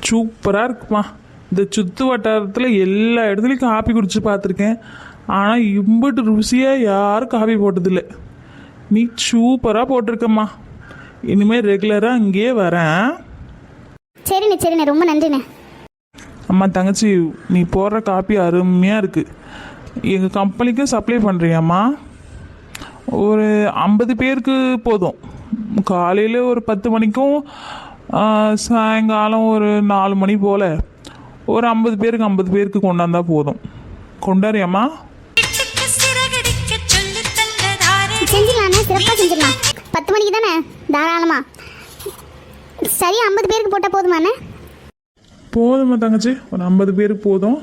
சூப்பராக இருக்குமா. இந்த சுற்று வட்டாரத்தில் எல்லா இடத்துலையும் காப்பி குடிச்சு பார்த்துருக்கேன். ஆனால் இம்பிட்டு ருசியாக யாரும் காப்பி போட்டதில்லை. நீ சூப்பராக போட்டிருக்கம்மா. இனிமேல் ரெகுலராக அங்கேயே வரேன். சரிண்ணே சரிண்ணே, ரொம்ப நன்றிண்ணே. அம்மா தங்கச்சி, நீ போடுற காப்பி அருமையாக இருக்குது. எங்கள் கம்பெனிக்கும் சப்ளை பண்ணுறியாம்மா? ஒரு 50 பேருக்கு போதும். காலையில் ஒரு 10 மணிக்கும் சாயங்காலம் ஒரு 4 மணி போல் ஒரு 50 பேருக்கு கொண்டாந்தா போதும். கொண்டாரியாம்மா? செஞ்சிடலாண்ணே, சிறப்பாக செஞ்சிடலாம். 10 மணிக்கு தானே, தாராளமா. சரி, 50 பேருக்கு போட்டால் போதுமாண்ணே? போதுமா தங்கச்சி, ஒரு 50 பேருக்கு போதும்.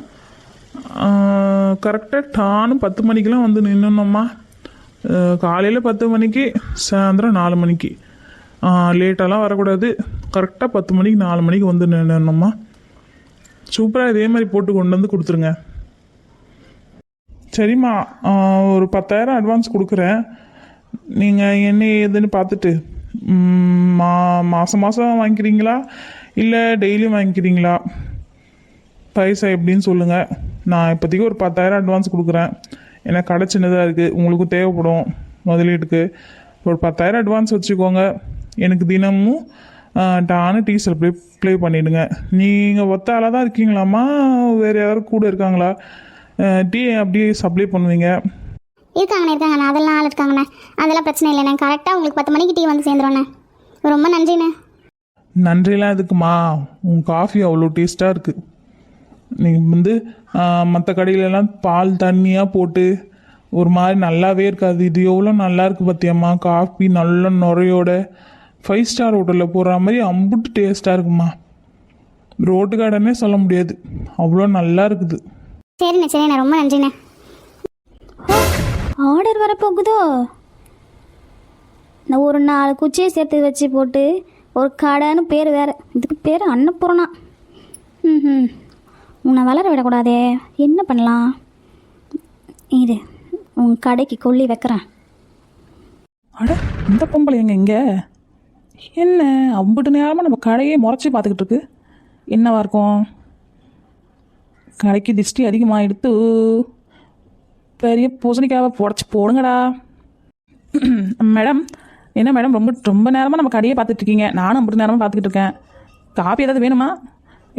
கரெக்டாக டானும் 10 மணிக்கெலாம் வந்து நின்றுணும்மா. காலையில் 10 மணிக்கு, சாயந்தரம் 4 மணிக்கு. லேட்டாலாம் வரக்கூடாது. கரெக்டாக 10 மணிக்கு 4 மணிக்கு வந்து நின்றுணும்மா. சூப்பராக இதே மாதிரி போட்டு கொண்டு வந்து கொடுத்துருங்க. சரிம்மா, ஒரு 10,000 அட்வான்ஸ் கொடுக்குறேன். நீங்கள் என்ன ஏதுன்னு பார்த்துட்டு மாதம் வாங்கிக்கிறீங்களா இல்லை டெய்லியும் வாங்கிக்கிறீங்களா? பைசா எப்படின்னு சொல்லுங்கள். நான் இப்போதைக்கு ஒரு 10,000 அட்வான்ஸ் கொடுக்குறேன். ஏன்னா கடை சின்னதாக இருக்குது, உங்களுக்கும் தேவைப்படும் முதலீட்டுக்கு. ஒரு 10,000 அட்வான்ஸ் வச்சுக்கோங்க. எனக்கு தினமும் டானு டீ சப்ளை பண்ணிவிடுங்க. நீங்கள் ஒத்த ஆளாக தான் இருக்கீங்களாம்மா? வேறு யாரும் கூட இருக்காங்களா? டீ அப்படியே சப்ளை பண்ணுவீங்க? இருக்காங்கண்ணே, அதெல்லாம் ஆள் இருக்காங்கண்ணே. அதெல்லாம் பிரச்சனை இல்லைண்ணே. கரெக்டாக உங்களுக்கு 10 மணிக்கு டீ வந்து சேர்ந்துருவோண்ணே. ரொம்ப நன்றிண்ணே. நன்றிலாம் எதுக்குமா? உங்கள் காஃபி அவ்வளோ டேஸ்ட்டாக இருக்குது. நீங்கள் வந்து மற்ற கடையிலலாம் பால் தண்ணியாக போட்டு ஒரு மாதிரி நல்லாவே இருக்காது. இது எவ்வளோ நல்லா இருக்குது பார்த்தியம்மா. காஃபி நல்ல நுரையோட 5 ஸ்டார் ஹோட்டலில் போடுற மாதிரி அம்புட்டு டேஸ்ட்டாக இருக்குமா. ரோட்டு கார்டனே சொல்ல முடியாது, அவ்வளோ நல்லா இருக்குது. சரிண்ணே, ரொம்ப நன்றிண்ணே. ஆர்டர் வரப்போகுதோ? நான் ஒரு 4 குச்சியை சேர்த்து வச்சு போட்டு ஒரு கடைன்னு பேர் வேறு. இதுக்கு பேர் அன்னபூர்ணா. உன்னை வளர விடக்கூடாதே. என்ன பண்ணலாம்? இது உன் கடைக்கு கொல்லி வைக்கிறேன். அட, இந்த பொம்பளை இங்கே என்ன அம்பிட்டு நேரமாக நம்ம கடையே முறைச்சி பார்த்துக்கிட்டு இருக்கு. என்னவா இருக்கும்? கடைக்கு திஷ்டி அதிகமாக எடுத்து பெரிய பூசணிக்காவை புடச்சி போடுங்கடா. மேடம், என்ன மேடம் ரொம்ப நேரமாக நம்ம கடையே பார்த்துட்டு இருக்கீங்க? நானும் அம்பிட்டு நேரமாக பார்த்துக்கிட்டு இருக்கேன். காப்பி ஏதாவது வேணுமா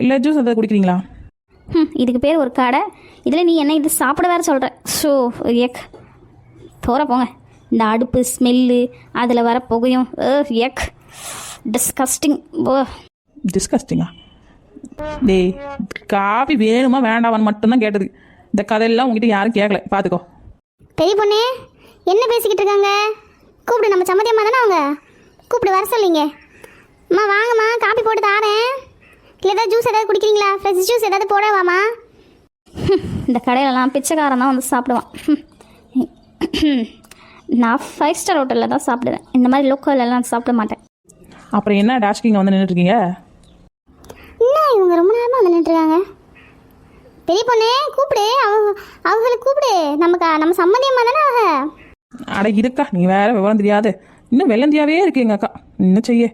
இல்லை ஜூஸ் ஏதாவது குடிக்கிறீங்களா? இதுக்கு பேர் ஒரு கடை, இதில் நீ என்ன இது சாப்பிட வேறு சொல்கிற? ஸோ எக் போகிற போங்க. இந்த அடுப்பு ஸ்மெல்லு, அதில் வர புகையும் எக் டிஸ்கஸ்டிங். ஓ, டிஸ்கஸ்டிங்கா? டேய், காஃபி வேணுமா வேண்டாமான்னு மட்டும்தான் கேட்டது. இந்த கதையெல்லாம் உங்ககிட்ட யாரும் கேட்கல, பார்த்துக்கோ. பெரிய பொண்ணு என்ன பேசிக்கிட்டு இருக்காங்க? கூப்பிடு, நம்ம சம்மதியம்மா தானே அவங்க. கூப்பிடு, வர சொல்லிங்க. அம்மா வாங்கம்மா, காப்பி போட்டு தாரேன். இல்லை ஏதாவது ஜூஸ் ஏதாவது குடிக்கிறீங்களா? ஃப்ரெஷ் ஜூஸ் ஏதாவது போடவாம்மா? இந்த கடையிலலாம் பிச்சைக்காரன் தான் வந்து சாப்பிடுவான். நான் 5 ஸ்டார் ஹோட்டலில் தான் சாப்பிடுவேன். இந்த மாதிரி லோக்கல்லாம் சாப்பிட மாட்டேன். அப்புறம் என்ன டாஷ்கிங்க வந்து நின்றுட்டுருக்கீங்க? என்ன இவங்க ரொம்ப நேரமாக வந்து நின்றுருக்காங்க? பெரிய பொண்ணு கூப்பிடு, அவங்களுக்கு கூப்பிடு. நம்ம சம்மதியம்மா தானே அவங்க. அட இருக்கா, நீ வேற விவரம் தெரியாது. இன்னும் வெள்ளந்தியாவே இருக்கு எங்கள் அக்கா. என்ன செய்ய?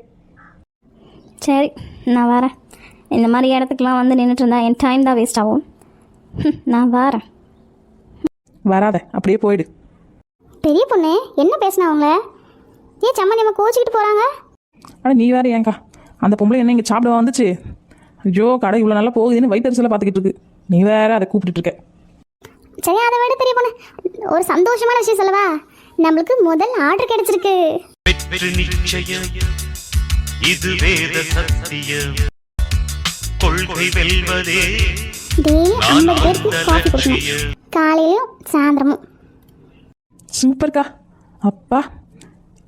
சரி, நான் வரேன். இந்த மாதிரி இடத்துக்குலாம் வந்து நின்றுட்டு இருந்தா என் டைம் தான் வேஸ்ட் ஆகும். நான் வரேன். வராத, அப்படியே போயிடு. பெரிய பொண்ணு என்ன பேசினா அவங்க? ஏன் சம்மதியம்மா கோச்சிக்கிட்டு போகிறாங்க? அட நீ வேற ஏங்கா, அந்த பொம்பளை என்ன இங்கே சாப்பிட வந்துச்சு? ஐயோ, கடை இவ்வளோ நல்லா போகுதுன்னு வயிற்றுல பார்த்துக்கிட்டு இருக்கு. நீ வேற அதை கூப்பிட்டு இருக்க. சரி, அதை விட பெரிய பொண்ணு ஒரு சந்தோஷமான விஷயம் சொல்லவா? நம்மளுக்கு முதல் ஆர்டர் கிடைச்சிருக்கு. இது வேத சத்தியம், கொள்கை வெல்வதே. காலையிலும் சாயந்தரமும். சூப்பர்க்கா. அப்பா,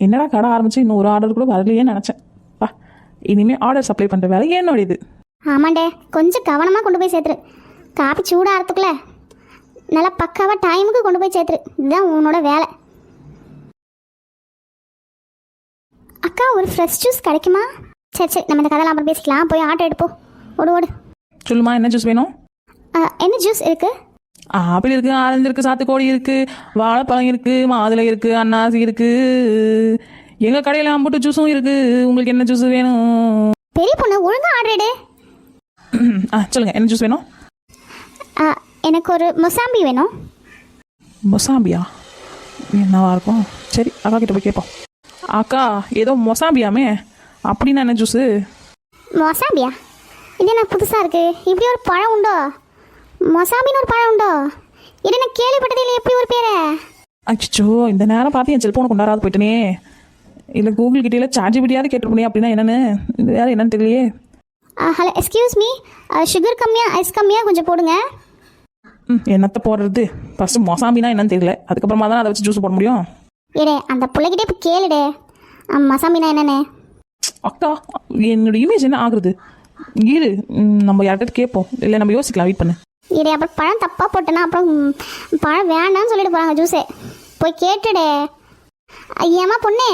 என்னடா கடை ஆரம்பிச்சு இன்னும் ஒரு ஆர்டர் கூட வரலையே நினச்சேன். பா, இனிமேல் ஆர்டர் சப்ளை பண்ணுற வேலை என்னோட இது. ஆமாண்டே, கொஞ்சம் கவனமாக கொண்டு போய் சேர்த்துரு. காப்பி சூடாகிறதுக்குள்ள நல்லா பக்காவாக டைமுக்கு கொண்டு போய் சேர்த்துரு. இதுதான் உன்னோட வேலை. அக்கா, ஒரு ஃப்ரெஷ் ஜூஸ் கிடைக்குமா? சரி, நம்ம இந்த கதையெல்லாம் அப்புறம் பேசிக்கலாம். போய் ஆட்டோ எடுப்போம். ஓடு. சொல்லுமா, என்ன ஜூஸ் வேணும்? என்ன ஜூஸ் இருக்கு? ஆப்பிள் இருக்குது, ஆரஞ்சு இருக்குது, சாத்துக்கோடி இருக்குது, வாழைப்பழம் இருக்குது, மாதுளை இருக்குது, அன்னாசி இருக்குது. எங்கள் கடையில் அம்புட்டு ஜூஸும் இருக்குது. உங்களுக்கு என்ன ஜூஸ் வேணும்? பெரிய பொண்ணு ஒழுங்கா ஆர்டர் எடு. சொல்லுங்கள், என்ன ஜூஸ் வேணும்? எனக்கு ஒரு மொசாம்பி வேணும். மொசாம்பியா? என்னவா இருக்கும்? சரி, அக்கா கிட்ட போய் கேட்போம். அக்கா, ஏதோ மொசாம்பியாமே, அப்படின்னா என்ன ஜூஸு? மொசாம்பியா? இது என்ன புதுசாக இருக்குது? இப்படி ஒரு பழம் உண்டோ? மொசாம்பின்னு ஒரு பழம் உண்டோ? இது என்ன கேள்விப்பட்டதே இல்லை. எப்படி ஒரு பேரை? அச்சோ, இந்த நேரம் பார்த்து என் செல்ஃபோனை கொண்டாடாது போயிட்டனே. இல்லை கூகுள் கிட்டே இல்லை சார்ஜிபிட்டியாவது கேட்டுருப்பனே. அப்படின்னா என்னென்னு இது வேறு என்னன்னு தெரியலையே. ஹலோ, எக்ஸ்கியூஸ் மீ, சுகர் கம்மியாக ஐஸ் கம்மியாக கொஞ்சம் போடுங்க. என்னத்தை போடுறது? ஃபஸ்ட்டு மொசாம்பினா என்னன்னு தெரியல, அதுக்கப்புறமா தான் அதை வச்சு ஜூஸ் போட முடியும். ஏடே, அந்த பிள்ளைகிட்டே இப்போ கேளுடே, மொசாம்பினா என்னென்ன? அக்கா, என்னோட இமேஜ் என்ன ஆகுறது? இரு, நம்ம யார்கிட்ட கேட்போம். இல்லை நம்ம யோசிக்கலாம், வெயிட் பண்ணு. ஏடே, அப்புறம் பழம் தப்பாக போட்டேன்னா அப்புறம் பழம் வேண்டாம்னு சொல்லிட்டு போகிறாங்க ஜூஸே. போய் கேட்டுடே. ஐயாமா பொண்ணே.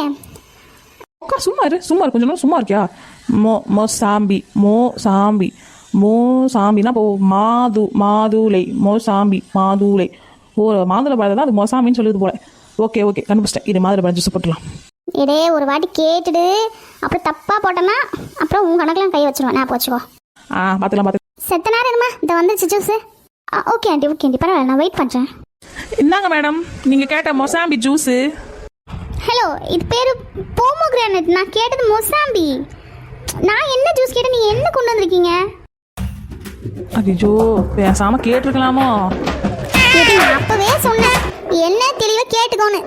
அக்கா சும்மா இரு, கொஞ்சம் நேரம் சும்மா இருக்கியா? மொசாம்பி மோசாம்பினா இப்போ மாதுளை, மோசாம்பி மாதுளை. ஓ, மாதுளை பழத்தை தான் அது மொசாம்பின்னு சொல்லுது போல. ஓகே கண்டுபிடிச்சிட்டேன். இது மாதுளை பழம் ஜூஸ் போட்டுலாம். இடே, ஒரு வாட்டி கேட்டுடு, அப்புறம் தப்பாக போட்டோன்னா அப்புறம் உங்கள் கணக்கெலாம் கை வச்சிருவேன். நான் போச்சுக்கோ. பார்த்துக்கலாம். செத்த நேரம் இருமா, இந்த வந்துருச்சு ஜூஸு. ஓகே ஆண்டி, பரவாயில்ல, நான் வெயிட் பண்ணுறேன். இந்தாங்க மேடம், நீங்கள் கேட்ட மொசாம்பி ஜூஸு. ஹலோ, இது பேர் போமோகிரானட். நான் கேட்டது மொசாம்பி. நான் என்ன ஜூஸ் கேட்டேன், நீங்கள் என்ன கொண்டு வந்திருக்கீங்க? ஐயோ, பேசாமல் கேட்டிருக்கலாமோ? அப்பவே சொன்னேன், என்ன தெளிவாக கேட்டுக்கோன்னு.